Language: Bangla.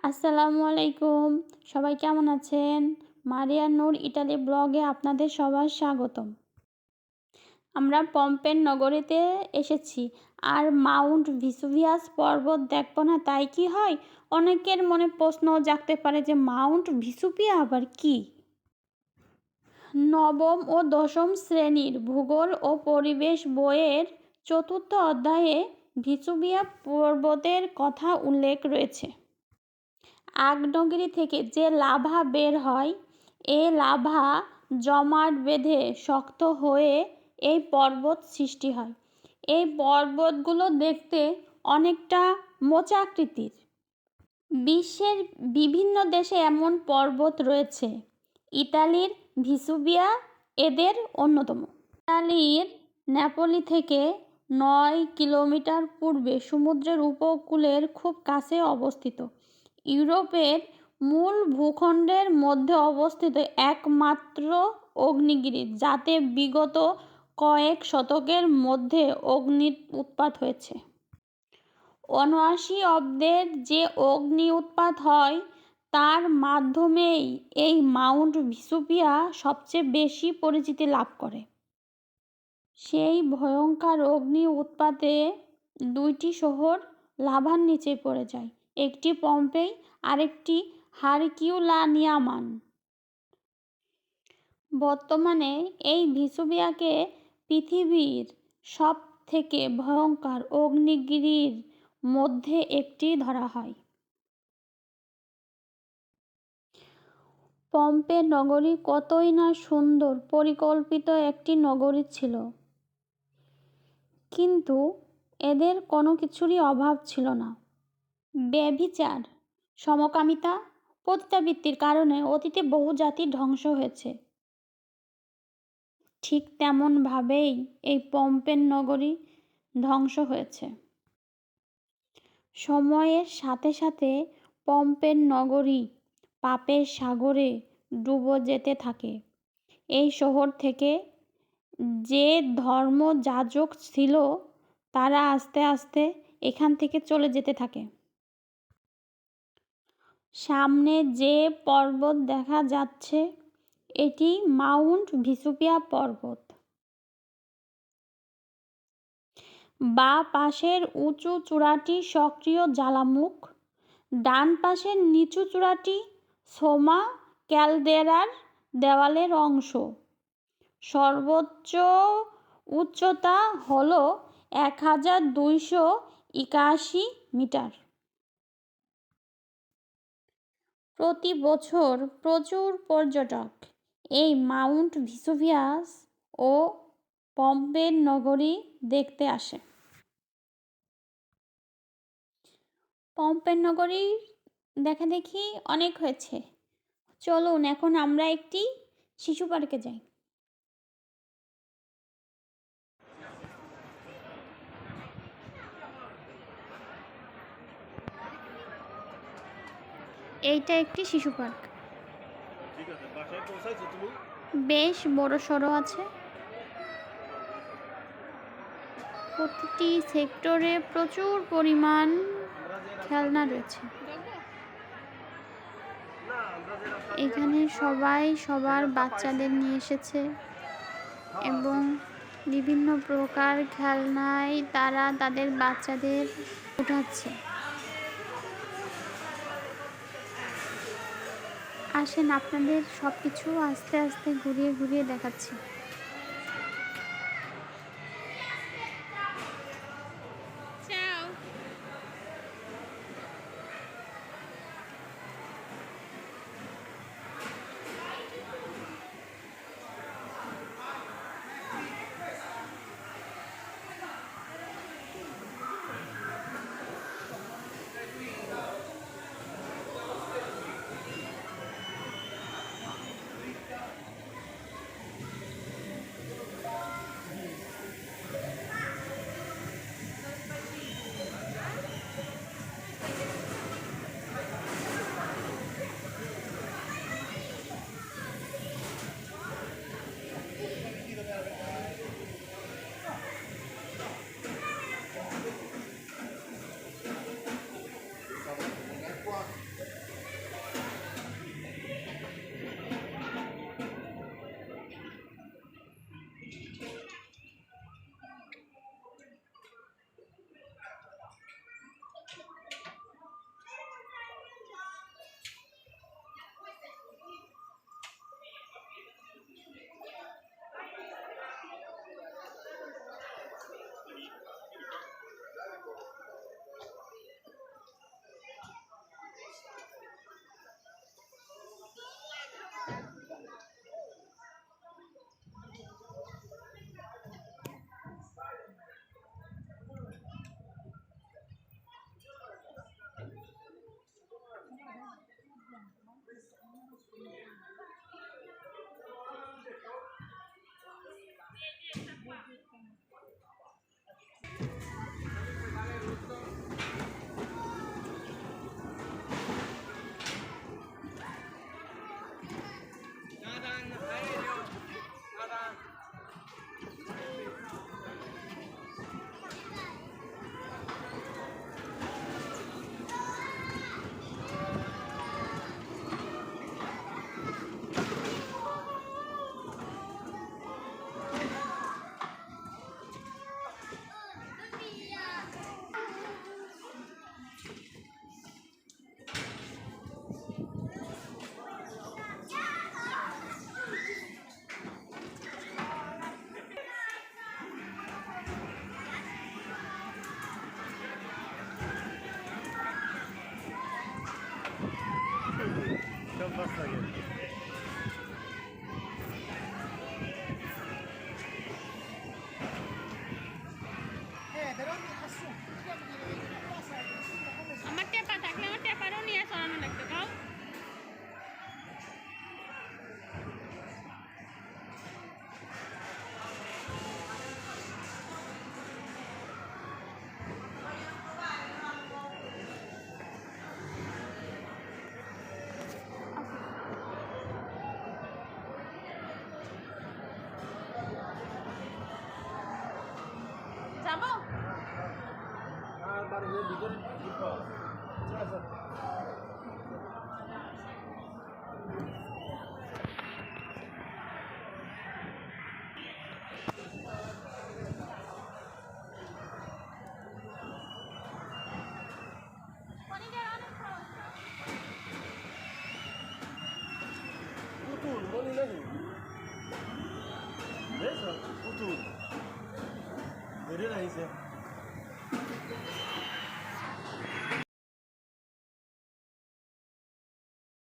আসসালামু আলাইকুম। সবাই কেমন আছেন? মারিয়া নূর ইটালি ব্লগে আপনাদের সবার স্বাগতম। আমরা পম্পেন নগরীতে এসেছি। আর মাউন্ট ভেসুভিয়াস পর্বত দেখব না তাই কি হয়? অনেকের মনে প্রশ্ন জাগতে পারে যে মাউন্ট ভেসুভিয়া আবার কি? নবম ও দশম শ্রেণীর ভূগোল ও পরিবেশ বইয়ের ৪র্থ অধ্যায়ে ভেসুভিয়া পর্বতের কথা উল্লেখ রয়েছে। আগ্নেয়গিরি থেকে যে লাভা বের হয়, এ লাভা জমাট বেঁধে শক্ত হয়ে এই পর্বত সৃষ্টি হয়। এই পর্বতগুলো দেখতে অনেকটা মোচাকৃতির। বিশ্বের বিভিন্ন দেশে এমন পর্বত রয়েছে। ইতালির ভেসুভিয়া এদের অন্যতম। ইতালির নেপোলি থেকে ৯ কিলোমিটার পূর্বে সমুদ্রের উপকূলের খুব কাছে অবস্থিত। ইউরোপের মূল ভূখণ্ডের মধ্যে অবস্থিত একমাত্র অগ্নিগিরি যাতে বিগত কয়েক শতকের মধ্যে অগ্নি উৎপাত হয়েছে। ৭৯ অব্দের যে অগ্নি উৎপাত হয় তার মাধ্যমেই এই মাউন্ট ভেসুভিয়া সবচেয়ে বেশি পরিচিতি লাভ করে। সেই ভয়ঙ্কর অগ্নি উৎপাতে ২টি শহর লাভার নিচে পড়ে যায়, একটি পম্পেই আরেকটি হারকিউলানিয়াম। বর্তমানে এই ভেসুভিয়াকে পৃথিবীর সব থেকে ভয়ঙ্কর অগ্নিগিরির মধ্যে একটি ধরা হয়। পম্পেই নগরী কতই না সুন্দর পরিকল্পিত একটি নগরী ছিল, কিন্তু এদের কোনো কিছুরই অভাব ছিল না। ব্যভিচার, সমকামিতা, পতিতাবৃত্তির কারণে অতীতে বহু জাতি ধ্বংস হয়েছে। ঠিক তেমনভাবেই এই পম্পেন নগরী ধ্বংস হয়েছে। সময়ের সাথে সাথে পম্পেন নগরী পাপের সাগরে ডুবে যেতে থাকে। এই শহর থেকে যে ধর্মযাজক ছিল তারা আস্তে আস্তে এখান থেকে চলে যেতে থাকে। সামনে যে পর্বত দেখা যাচ্ছে এটি মাউন্ট ভেসুভিয়া পর্বত। বাঁ পাশের উঁচু চূড়াটি সক্রিয় জ্বালামুখ, ডান পাশের নিচু চূড়াটি সোমা ক্যালদেরার দেওয়ালের অংশ। সর্বোচ্চ উচ্চতা হল ১,২৮১ মিটার। প্রতি বছর প্রচুর পর্যটক এই মাউন্ট ভেসুভিয়াস ও পম্পেন নগরী দেখতে আসে। পম্পেন নগরীর দেখাদেখি অনেক হয়েছে, চলুন এখন আমরা একটি শিশু পার্কে যাই। এইটা একটি শিশু পার্ক, বেশ বড় সড়ো আছে। প্রতিটি সেক্টরে প্রচুর পরিমাণ খেলনা রয়েছে। এখানে সবাই সবার বাচ্চাদের নিয়ে এসেছে এবং বিভিন্ন প্রকার খেলনায় তারা তাদের বাচ্চাদের উঠাচ্ছে। আসেন আপনাদের সব কিছু আস্তে আস্তে ঘুরিয়ে ঘুরিয়ে দেখাচ্ছি। পাঁচ লাগে আমার টেপা থাকলে আমার টেপারও নিয়ে চড়ানো লাগতো কাউ যাবো আর বাড়ির ভিতরে আচ্ছা পুতুল বলি নাকি পুতুল বেড়ে রাখছে